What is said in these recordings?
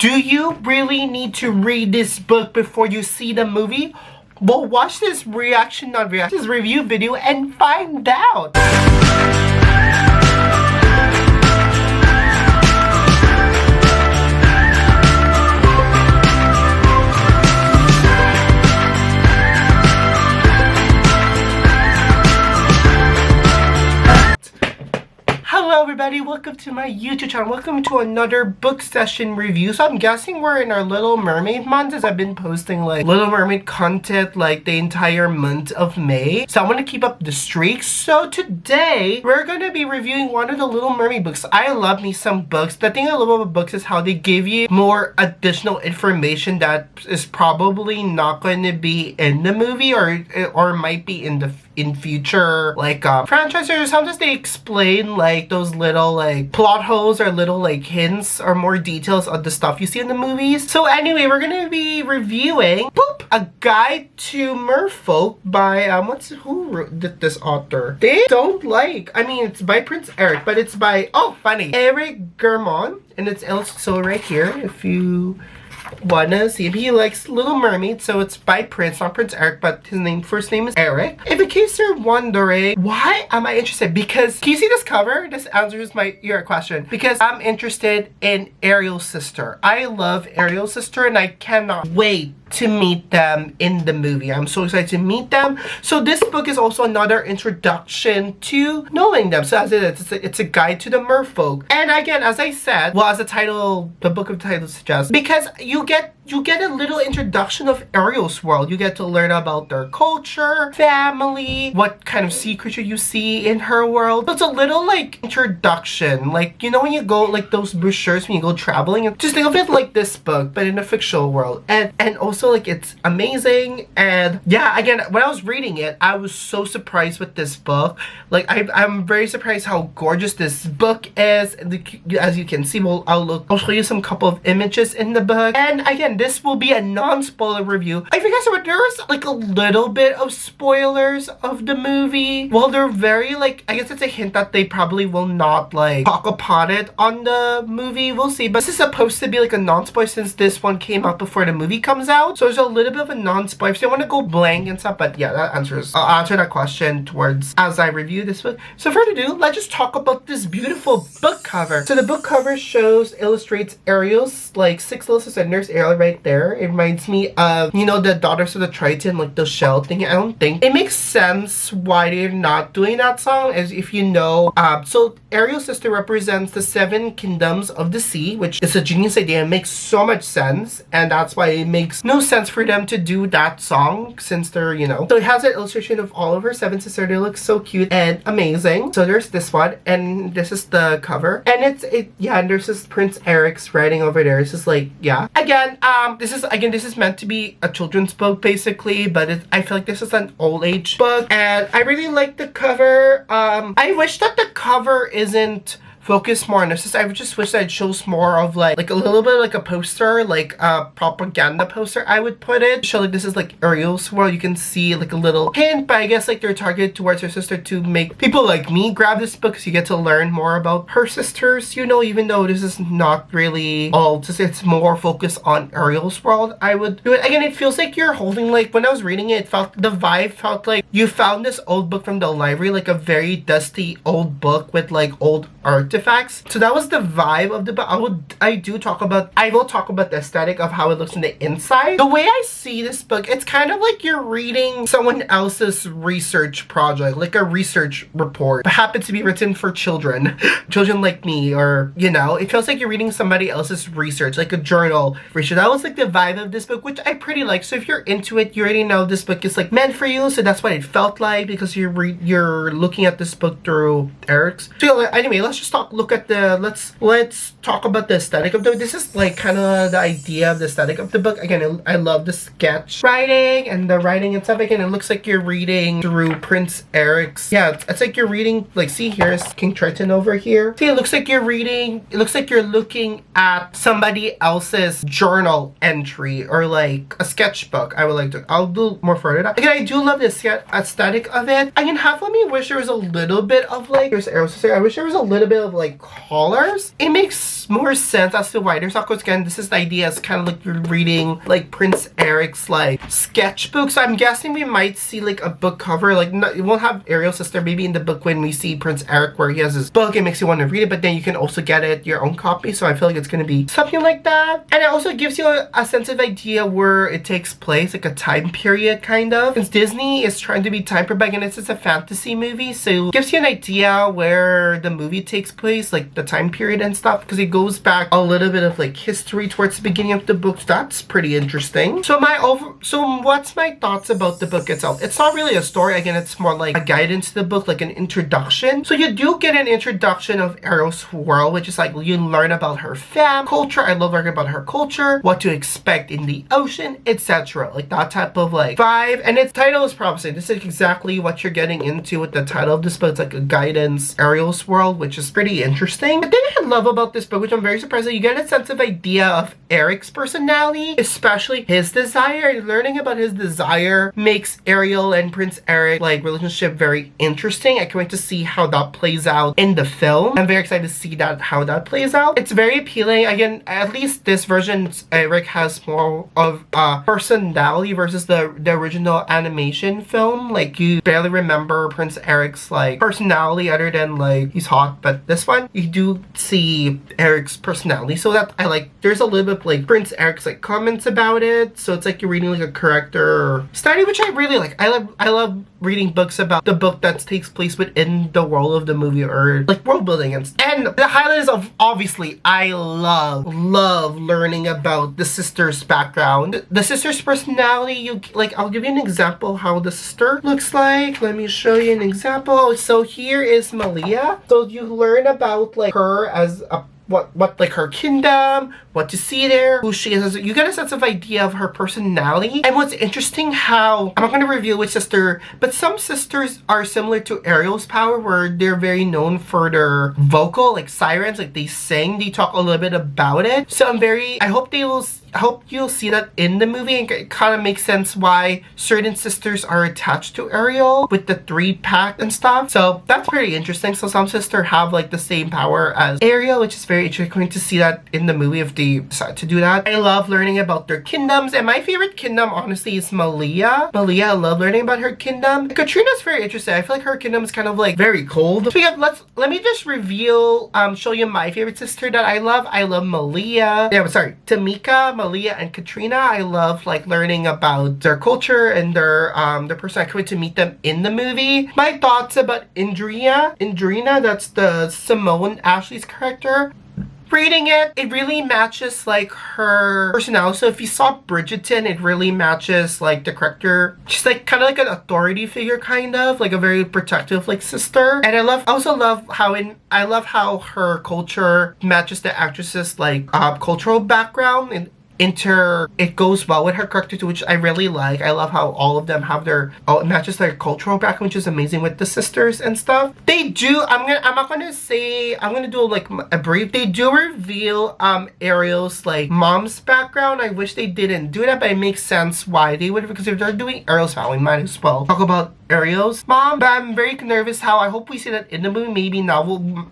Do you really need to read this book before you see the movie? Well, watch this this review video and find out. Hello everybody, welcome to my YouTube channel. Welcome to another book session review. So I'm guessing we're in our Little Mermaid month, as I've been posting like Little Mermaid content like the entire month of May. So I want to keep up the streak. So today we're going to be reviewing one of the Little Mermaid books. I love me some books. The thing I love about books is how they give you more additional information that is probably not going to be in the movie or might be in future like franchises. Sometimes they explain like those little like plot holes or little like hints or more details of the stuff you see in the movies. So anyway, we're gonna be reviewing A Guide to Merfolk by who wrote this author? They don't like, I mean, it's by Prince Eric, but it's by Eric Gerson, and it's also right here if you wanna see him. He likes Little Mermaid, so it's by Prince, not Prince Eric, but his first name is Eric. If in case you're wondering, why am I interested? Because, can you see this cover? This answers your question. Because I'm interested in Ariel's sister. I love Ariel's sister, and I cannot wait to meet them in the movie. I'm so excited to meet them. So this book is also another introduction to knowing them. So as it is, it's a guide to the Merfolk. And again, as I said, well, as the book of the title suggests, because you get a little introduction of Ariel's world. You get to learn about their culture, family, what kind of sea creature you see in her world. So it's a little like introduction. Like, you know, when you go like those brochures when you go traveling, and just think of it like this book, but in a fictional world. And also like it's amazing. And yeah, again, when I was reading it, I was so surprised with this book. Like I'm very surprised how gorgeous this book is. As you can see, I'll show you some couple of images in the book. And again, this will be a non-spoiler review. If you guys remember, there was like a little bit of spoilers of the movie. Well, they're very like, I guess it's a hint that they probably will not like talk upon it on the movie. We'll see. But this is supposed to be like a non-spoiler since this one came out before the movie comes out. So there's a little bit of a non-spoiler. So I want to go blank and stuff. But yeah, I'll answer that question as I review this book. So further ado, let's just talk about this beautiful book cover. So the book cover illustrates Ariel's like 6 little sisters. There's Ariel right there. It reminds me of, you know, the Daughters of the Triton, like the shell thing. I don't think it makes sense why they're not doing that song, as if you know. So Ariel's sister represents the 7 kingdoms of the sea, which is a genius idea. It makes so much sense, and that's why it makes no sense for them to do that song since they're, you know. So it has an illustration of all of her 7 sisters. They look so cute and amazing. So there's this one, and this is the cover, and and there's this Prince Eric's writing over there. It's just like, yeah. Again, this is meant to be a children's book basically, but I feel like this is an old age book, and I really like the cover. I wish that the cover isn't focus more on this. I would just wish that it shows more of like a little bit like a poster, like a propaganda poster, I would put it. Show like this is like Ariel's world. You can see like a little hint, but I guess like they're targeted towards her sister to make people like me grab this book, because you get to learn more about her sisters, you know, even though this is not really all, just it's more focused on Ariel's world. I would do it. Again, it feels like you're holding, like when I was reading it, the vibe felt like you found this old book from the library, like a very dusty old book with like old artifacts. So that was the vibe of the book. I will talk about the aesthetic of how it looks in the inside. The way I see this book, it's kind of like you're reading someone else's research project, like a research report, but happens to be written for children like me, or you know, it feels like you're reading somebody else's research, like a journal research. That was like the vibe of this book, which I pretty like. So if you're into it, you already know this book is like meant for you. So that's what it felt like, because you're looking at this book through Eric's. So anyway, let's talk about the aesthetic of the book. This is like kind of the idea of the aesthetic of the book. Again, I love the sketch writing and the writing and stuff. Again, it looks like you're reading through Prince Eric's. Yeah, it's like you're reading, like, see, here's King Triton over here. See, it looks like you're looking at somebody else's journal entry or like a sketchbook. I'll do more further. Again, I do love the aesthetic of it. I can half let me wish there was a little bit of like, here's Ariel's sister. I wish there was a little bit of like colors, it makes more sense as to why there's not, because again, this is the idea, it's kind of like you're reading like Prince Eric's like sketchbook. So I'm guessing we might see like a book cover, like it won't have Ariel's sister. Maybe in the book when we see Prince Eric where he has his book, it makes you want to read it, but then you can also get it your own copy. So I feel like it's going to be something like that. And it also gives you a sense of idea where it takes place, like a time period kind of. Since Disney is trying to be time period, and it's a fantasy movie, so it gives you an idea where the movie takes place, like the time period and stuff, because it goes back a little bit of like history towards the beginning of the book. That's pretty interesting. So what's my thoughts about the book itself? It's not really a story. Again, it's more like a guidance to the book, like an introduction. So you do get an introduction of Ariel's world, which is like you learn about her culture. I love learning about her culture, what to expect in the ocean, etc. Like that type of like vibe. And its title is promising. This is exactly what you're getting into with the title of this book. It's like a guidance, Ariel's world, which is pretty interesting. The thing I love about this book, which I'm very surprised that you get a sense of idea of Eric's personality, especially his desire. Learning about his desire makes Ariel and Prince Eric like relationship very interesting. I can't wait to see how that plays out in the film. I'm very excited to see how that plays out. It's very appealing. Again, at least this version, Eric has more of a personality versus the original animation film. Like you barely remember Prince Eric's like personality other than like he's hot, but this one you do see Eric's personality. So that I like, there's a little bit of like Prince Eric's like comments about it. So it's like you're reading like a character study, which I really like. I love reading books about the book that takes place within the world of the movie, or like world building and the highlights of, obviously, I love learning about the sister's background, the sister's personality. I'll give you an example how the sister looks like. Let me show you an example. So here is Malia. So you learn about like her as a what like her kingdom, what to see there, who she is. You get a sense of idea of her personality. And what's interesting, how I'm not going to reveal which sister, but some sisters are similar to Ariel's power, where they're very known for their vocal, like sirens, like they sing, they talk a little bit about it. So I hope you'll see that in the movie, and it kind of makes sense why certain sisters are attached to Ariel with the 3-pack and stuff. So that's pretty interesting. So some sisters have like the same power as Ariel, which is very interesting to see that in the movie if they decide to do that. I love learning about their kingdoms, and my favorite kingdom honestly is Malia. I love learning about her kingdom. Katrina's very interesting. I feel like her kingdom is kind of like very cold. So yeah, let me just reveal, show you my favorite sister that I love. I love Malia. Yeah, sorry, Tamika, Malia, and Katrina. I love like learning about their culture and their person. I can't wait to meet them in the movie. My thoughts about Indrina, that's the Simone Ashley's character. Reading it really matches like her personality. So if you saw Bridgerton, it really matches like the character. She's like kind of like an authority figure, kind of like a very protective like sister. And I also love how her culture matches the actress's like cultural background, and it goes well with her character too, which I really like. I love how all of them have it matches their cultural background, which is amazing with the sisters and stuff. They do, I'm gonna do like a brief. They do reveal Ariel's like mom's background. I wish they didn't do that, but it makes sense why they would, because if they're doing Ariel's family, we might as well talk about Ariel's mom. But I'm very nervous how, I hope we see that in the movie. Maybe now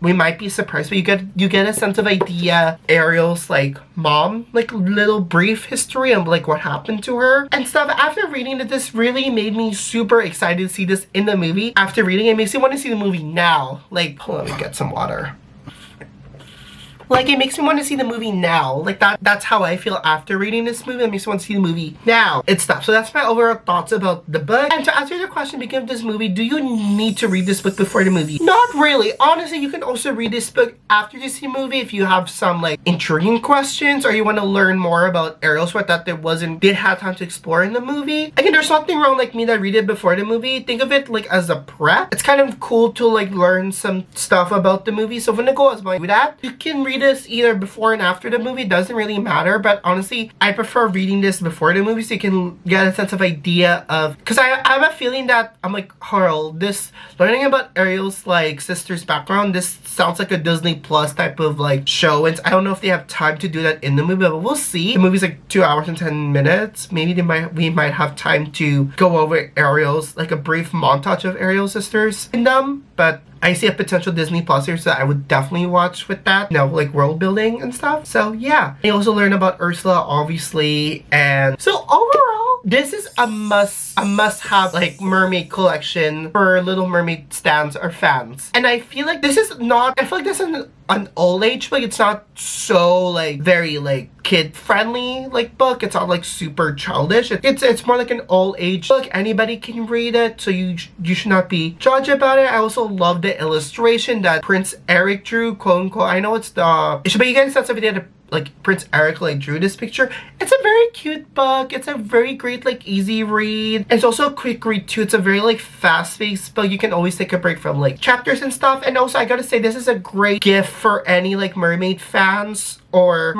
we might be surprised, but you get a sense of idea Ariel's like mom, like little brief history of like what happened to her and stuff. After reading it, this really made me super excited to see this in the movie. After reading it, makes me want to see the movie now. Like, hold on, let me get some water. Like, it makes me want to see the movie now. Like, that's how I feel after reading this movie. It makes me want to see the movie now. It's stuff. So that's my overall thoughts about the book. And to answer the question, beginning of this movie, do you need to read this book before the movie? Not really. Honestly, you can also read this book after you see the movie if you have some, like, intriguing questions, or you want to learn more about Ariel's Sweat that didn't have time to explore in the movie. Again, there's nothing wrong like me that read it before the movie. Think of it like as a prep. It's kind of cool to like learn some stuff about the movie. So when I go as my do that, you can read this either before and after the movie. Doesn't really matter, but honestly I prefer reading this before the movie so you can get a sense of idea of, because I have a feeling that I'm like, Carl, this learning about Ariel's like sister's background, this sounds like a Disney Plus type of like show, and I don't know if they have time to do that in the movie, but we'll see. The movie's like 2 hours and 10 minutes. Maybe we might have time to go over Ariel's, like a brief montage of Ariel's sisters kingdom. but I see a potential Disney Plus series that I would definitely watch with that, you know, like world building and stuff. So yeah, I also learned about Ursula, obviously, and so overall, this is a must-have like mermaid collection for Little Mermaid stans or fans. And I feel like this is not, I feel like this is an old age book. It's not so like very like kid friendly like book. It's not like super childish. It's more like an old age book. Anybody can read it, so you should not be judged about it. I also love the illustration that Prince Eric drew, quote unquote. I know it's the, but you guys, that's a video that like Prince Eric like drew this picture. It's a very cute book. It's a very great like easy read. It's also a quick read too. It's a very like fast-paced book. You can always take a break from like chapters and stuff. And also I gotta say, this is a great gift for any like mermaid fans or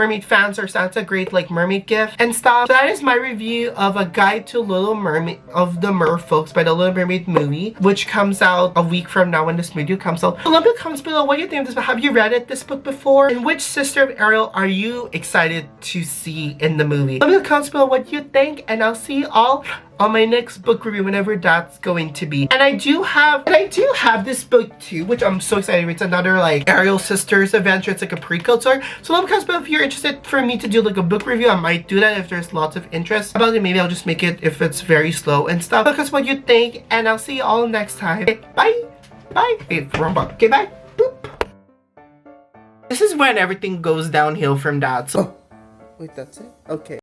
Santa, great like mermaid gift and stuff. So that is my review of A Guide to Little Mermaid of the Merfolks by the Little Mermaid movie, which comes out a week from now when this video comes out. So let me know comments below what you think of this book. Have you read this book before? And which sister of Ariel are you excited to see in the movie? Let me know comments below what you think, and I'll see you all on my next book review, whenever that's going to be. And I do have this book too, which I'm so excited. It's another like Ariel Sisters adventure. It's like a prequel story. So let me comment below if you're interested for me to do like a book review. I might do that if there's lots of interest about it. Maybe I'll just make it if it's very slow and stuff. Because what you think, and I'll see you all next time. Okay, bye. Bye. Hey, wrong button. Okay, bye. Boop. This is when everything goes downhill from that. So, wait, that's it? Okay.